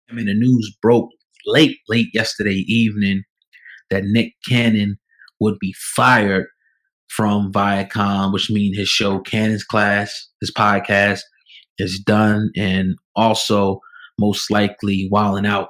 I mean, the news broke late yesterday evening that Nick Cannon would be fired from Viacom, which means his show Cannon's Class, his podcast, is done, and also most likely Wildin' Out.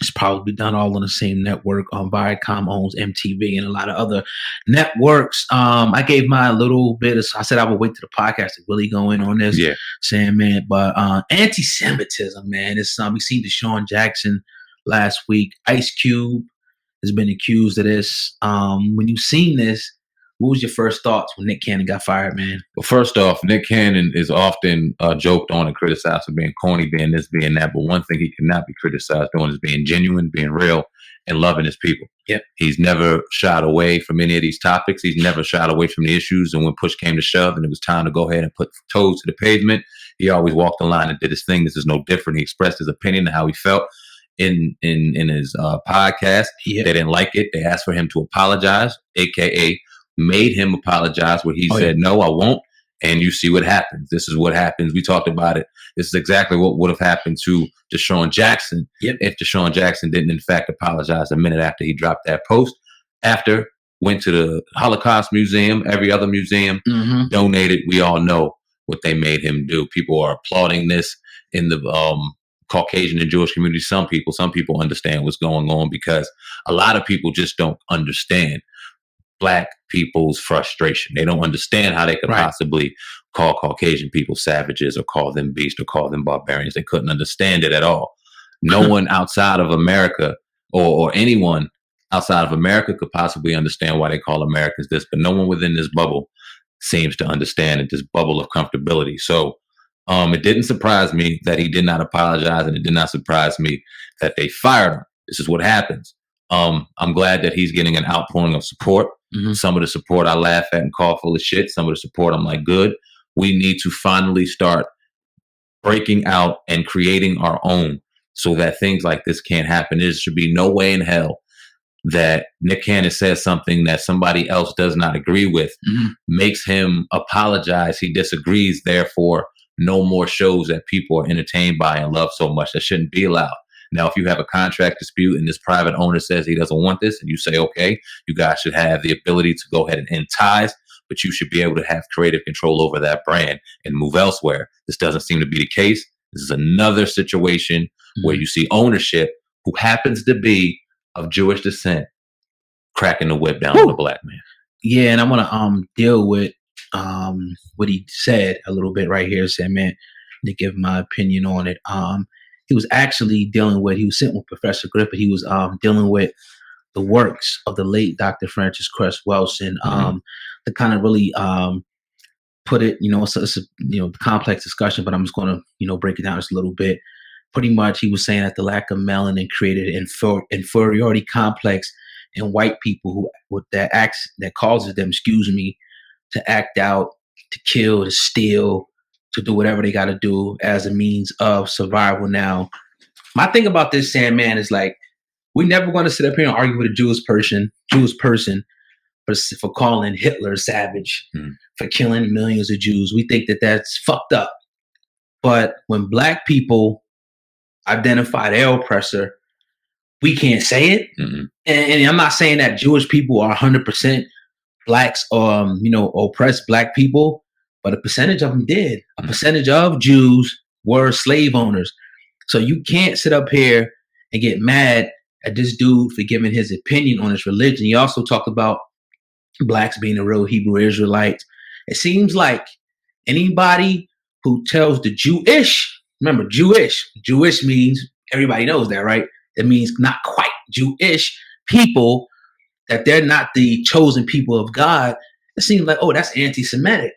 It's probably done all on the same network. Viacom owns MTV and a lot of other networks. I gave my little bit of, I said I would wait to the podcast to really go in on this. Yeah. Saying, man, but anti-Semitism, man. It's we seen Deshaun Jackson last week. Ice Cube has been accused of this. When you seen this, what was your first thoughts when Nick Cannon got fired, man? Well, first off, Nick Cannon is often joked on and criticized for being corny, being this, being that. But one thing he cannot be criticized doing is being genuine, being real, and loving his people. Yep. He's never shied away from any of these topics. He's never shied away from the issues. And when push came to shove and it was time to go ahead and put toes to the pavement, he always walked the line and did his thing. This is no different. He expressed his opinion and how he felt in his podcast. Yep. They didn't like it. They asked for him to apologize, a.k.a. made him apologize where he said, no, I won't. And you see what happens. This is what happens. We talked about it. This is exactly what would have happened to Deshaun Jackson if Deshaun Jackson didn't, in fact, apologize a minute after he dropped that post. After, went to the Holocaust Museum, every other museum, donated. We all know what they made him do. People are applauding this in the Caucasian and Jewish community. Some people understand what's going on because a lot of people just don't understand Black people's frustration. They don't understand how they could possibly call Caucasian people savages or call them beasts or call them barbarians. They couldn't understand it at all. No one outside of America or anyone outside of America could possibly understand why they call Americans this, but no one within this bubble seems to understand it, this bubble of comfortability. So it didn't surprise me that he did not apologize, and it did not surprise me that they fired him. This is what happens. I'm glad that he's getting an outpouring of support. Some of the support I laugh at and call full of shit. Some of the support I'm like, good. We need to finally start breaking out and creating our own so that things like this can't happen. There should be no way in hell that Nick Cannon says something that somebody else does not agree with, makes him apologize. He disagrees. Therefore, no more shows that people are entertained by and love so much. That shouldn't be allowed. Now, if you have a contract dispute and this private owner says he doesn't want this and you say, okay, you guys should have the ability to go ahead and end ties, but you should be able to have creative control over that brand and move elsewhere. This doesn't seem to be the case. This is another situation where you see ownership who happens to be of Jewish descent cracking the whip down on a Black man. Yeah, and I want to deal with what he said a little bit right here. Said, man, to give my opinion on it. He was actually dealing with, he was sitting with Professor Griffith. He was dealing with the works of the late Dr. Francis Cress Welsing to kind of really put it, it's a complex discussion, but I'm just going to, break it down just a little bit. Pretty much he was saying that the lack of melanin created an inferiority complex in white people who with that acts that causes them, to act out, to kill, to steal, to do whatever they got to do as a means of survival. Now, my thing about this, Sandman, is like, we're never going to sit up here and argue with a Jewish person for calling Hitler a savage, for killing millions of Jews. We think that that's fucked up. But when Black people identify their oppressor, we can't say it. And I'm not saying that Jewish people are 100% Blacks or, oppressed Black people, but a percentage of them did. A percentage of Jews were slave owners. So you can't sit up here and get mad at this dude for giving his opinion on his religion. He also talked about Blacks being the real Hebrew Israelites. It seems like anybody who tells the Jewish, remember Jewish means, everybody knows that, right? It means not quite Jewish people, that they're not the chosen people of God. It seems like, oh, that's anti-Semitic.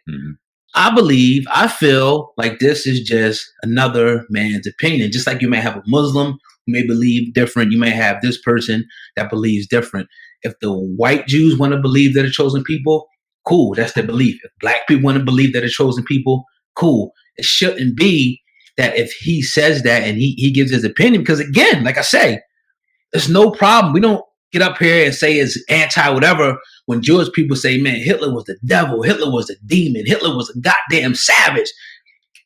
I feel like this is just another man's opinion. Just like you may have a Muslim who may believe different. You may have this person that believes different. If the white Jews want to believe they're the chosen people, cool, that's their belief. If Black people want to believe they're the chosen people, cool. It shouldn't be that if he says that and he gives his opinion, because again, like I say, there's no problem. We don't get up here and say it's anti-whatever when Jewish people say, man, Hitler was the devil, Hitler was a demon, Hitler was a goddamn savage.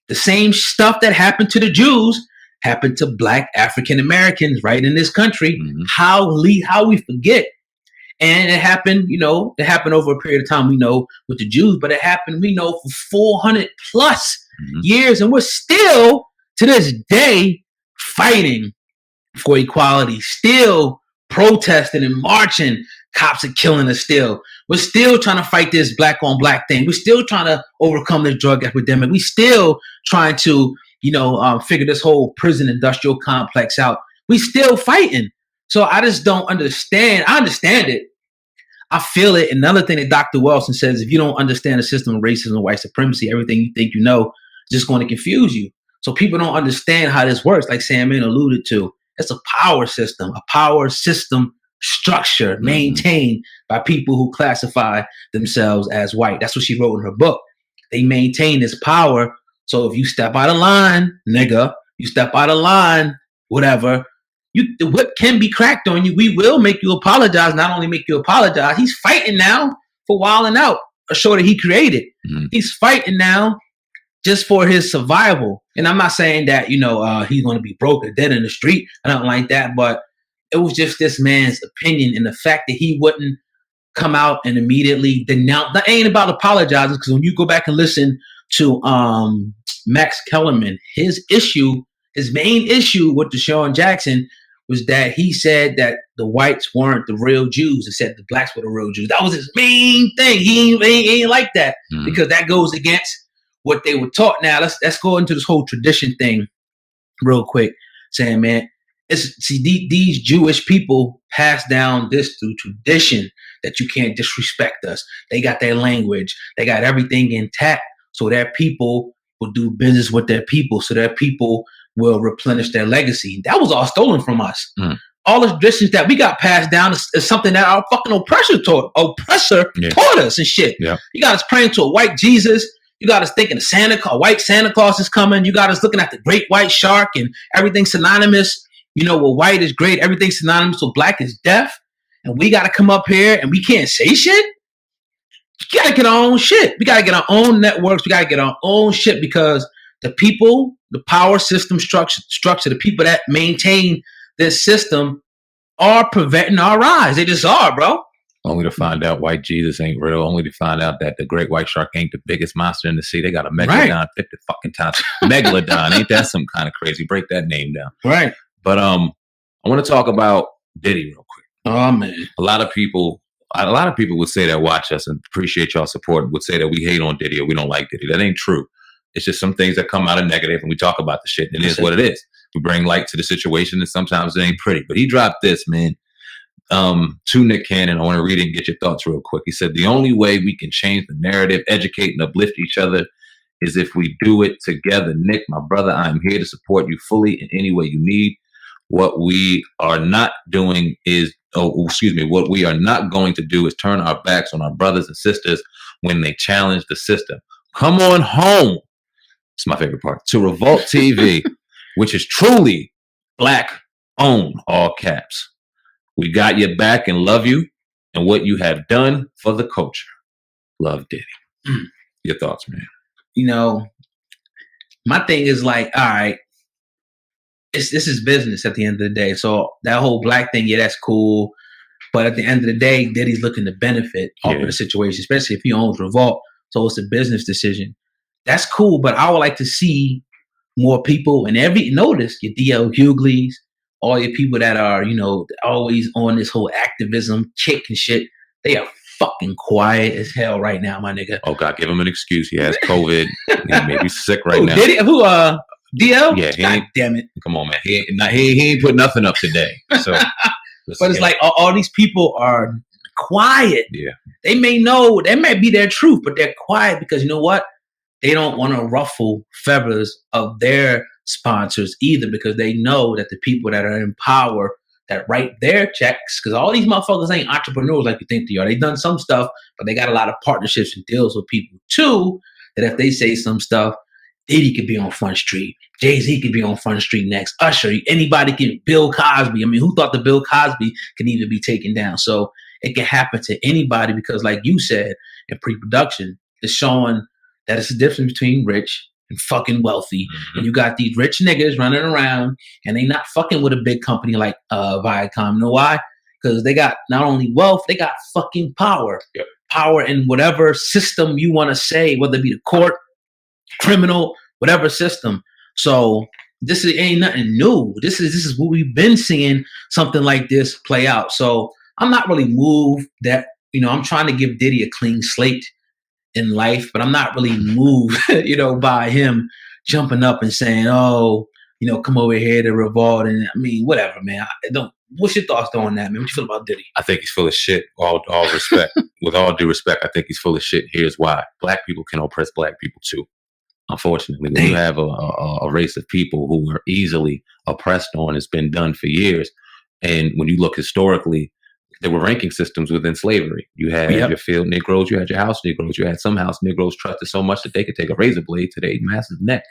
The same stuff that happened to the Jews happened to Black African Americans right in this country. Mhm. How we forget. And it happened, it happened over a period of time, we know, with the Jews, but it happened, we know, for 400 plus years. And we're still, to this day, fighting for equality, still protesting and marching. Cops are killing us still. We're still trying to fight this black on black thing. We're still trying to overcome this drug epidemic. We still trying to, figure this whole prison industrial complex out. We still fighting. So I just don't understand. I understand it. I feel it. Another thing that Dr. Wilson says, if you don't understand the system of racism and white supremacy, everything you think you know is just going to confuse you. So people don't understand how this works, like Sam alluded to. It's a power system structure maintained by people who classify themselves as white. That's what she wrote in her book. They maintain this power. So if you step out of line, nigga, you step out of line, whatever, the whip can be cracked on you. We will make you apologize. Not only make you apologize, he's fighting now for wilding out a show that he created. He's fighting now just for his survival. And I'm not saying that, he's going to be broke or dead in the street. I don't like that. But it was just this man's opinion, and the fact that he wouldn't come out and immediately denounce. That ain't about apologizing, because when you go back and listen to Max Kellerman, his main issue with Deshaun Jackson was that he said that the whites weren't the real Jews. He said the blacks were the real Jews. That was his main thing. He ain't like that, because that goes against what they were taught. Now let's go into this whole tradition thing real quick, saying, man, these Jewish people pass down this through tradition, that you can't disrespect us. They got their language. They got everything intact, so their people will do business with their people, so their people will replenish their legacy. That was all stolen from us. All the traditions that we got passed down is something that our fucking oppressor taught us and shit. Yeah. You got us praying to a white Jesus. You got us thinking white Santa Claus is coming. You got us looking at the great white shark, and everything's synonymous. Well, white is great. Everything's synonymous with black is deaf. And we got to come up here and we can't say shit. We got to get our own shit. We got to get our own networks. We got to get our own shit, because the people, the power system structure, the people that maintain this system are preventing our rise. They just are, bro. Only to find out white Jesus ain't real. Only to find out that the great white shark ain't the biggest monster in the sea. They got a megalodon 50 fucking times. Megalodon. Ain't that some kind of crazy? Break that name down. Right. But I want to talk about Diddy real quick. Oh, man. A lot of people would say that watch us and appreciate y'all support, would say that we hate on Diddy or we don't like Diddy. That ain't true. It's just some things that come out of negative, and we talk about the shit. And it is what it is. We bring light to the situation, and sometimes it ain't pretty. But he dropped this, man, to Nick Cannon. I want to read it and get your thoughts real quick. He said, the only way we can change the narrative, educate, and uplift each other is if we do it together. Nick, my brother, I am here to support you fully in any way you need. What we are not doing is, what we are not going to do is turn our backs on our brothers and sisters when they challenge the system. Come on home. It's my favorite part. To Revolt TV, which is truly black owned, all caps. We got your back and love you and what you have done for the culture. Love, Diddy. Your thoughts, man? My thing is like, all right, this is business at the end of the day. So that whole black thing, yeah, that's cool. But at the end of the day, Diddy's looking to benefit off of the situation, especially if he owns Revolt. So it's a business decision. That's cool, but I would like to see more people, and notice your DL Hughley's, all your people that are, always on this whole activism kick and shit. They are fucking quiet as hell right now, my nigga. Oh God, give him an excuse. He has COVID. He may be sick right now. Did he? DL? Yeah, God damn it. Come on, man. He ain't put nothing up today. So, but it's like all these people are quiet. Yeah. They might be their truth, but they're quiet because you know what? They don't want to ruffle feathers of their sponsors either, because they know that the people that are in power that write their checks, because all these motherfuckers ain't entrepreneurs like you think they are. They've done some stuff, but they got a lot of partnerships and deals with people too, that if they say some stuff, Diddy could be on Front Street. Jay-Z could be on Front Street next. Usher, anybody can. Bill Cosby. I mean, who thought that Bill Cosby can even be taken down? So it can happen to anybody, because like you said, in pre-production, it's showing that it's the difference between rich and fucking wealthy. Mm-hmm. And you got these rich niggas running around and they not fucking with a big company like Viacom. You know why? Because they got not only wealth, they got fucking power. Yep. Power in whatever system you want to say, whether it be the court, criminal, whatever system. So this ain't nothing new. This is what we've been seeing something like this play out. So I'm not really moved that, I'm trying to give Diddy a clean slate in life, but I'm not really moved, by him jumping up and saying, oh, come over here to Revolt. And I mean, whatever, man. What's your thoughts on that, man? What you feel about Diddy? I think he's full of shit. All respect. With all due respect, I think he's full of shit. Here's why. Black people can oppress black people too. Unfortunately, when you have a race of people who are easily oppressed on, it's been done for years. And when you look historically, there were ranking systems within slavery. You had your field Negroes, you had your house Negroes, you had some house Negroes trusted so much that they could take a razor blade to their master's neck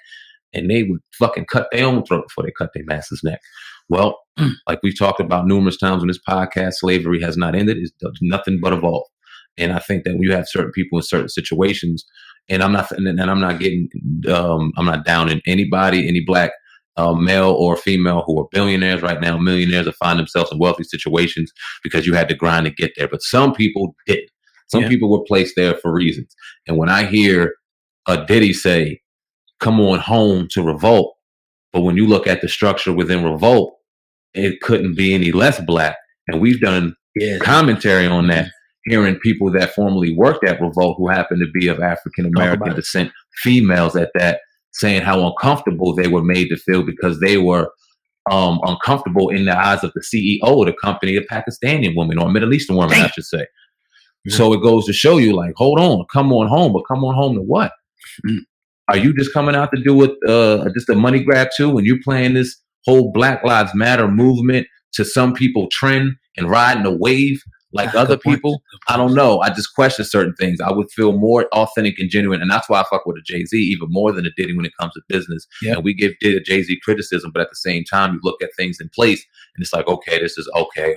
and they would fucking cut their own throat before they cut their master's neck. Well, like we've talked about numerous times on this podcast, slavery has not ended. It's nothing but evolved. And I think that when you have certain people in certain situations, and I'm not downing anybody, any black male or female who are billionaires right now, millionaires that find themselves in wealthy situations because you had to grind to get there. But some people didn't. Some people were placed there for reasons. And when I hear a Diddy say, come on home to Revolt, but when you look at the structure within Revolt, it couldn't be any less black. And we've done commentary on that, hearing people that formerly worked at Revolt who happen to be of African-American descent, females at that, saying how uncomfortable they were made to feel because they were uncomfortable in the eyes of the CEO of the company, a Pakistani woman or a Middle Eastern woman, I should say. Mm-hmm. So it goes to show you, like, hold on, come on home, but come on home to what? Mm-hmm. Are you just coming out to do it, just a money grab too? And you're playing this whole Black Lives Matter movement to some people trend and riding a wave like other people? I don't know. I just question certain things. I would feel more authentic and genuine. And that's why I fuck with a Jay-Z even more than a Diddy when it comes to business. Yep. And we give Jay-Z criticism, but at the same time, you look at things in place and it's like, okay, this is okay.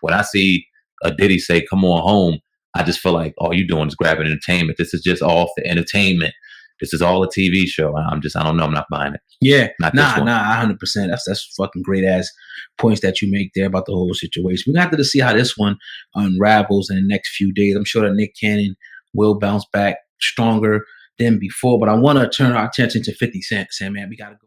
When I see a Diddy say, come on home, I just feel like all you're doing is grabbing entertainment. This is just all for entertainment. This is all a TV show. I don't know. I'm not buying it. Yeah. Nah, 100%. That's fucking great ass points that you make there about the whole situation. We're going to have to see how this one unravels in the next few days. I'm sure that Nick Cannon will bounce back stronger than before, but I want to turn our attention to 50 Cent. Saying, man, we got to go.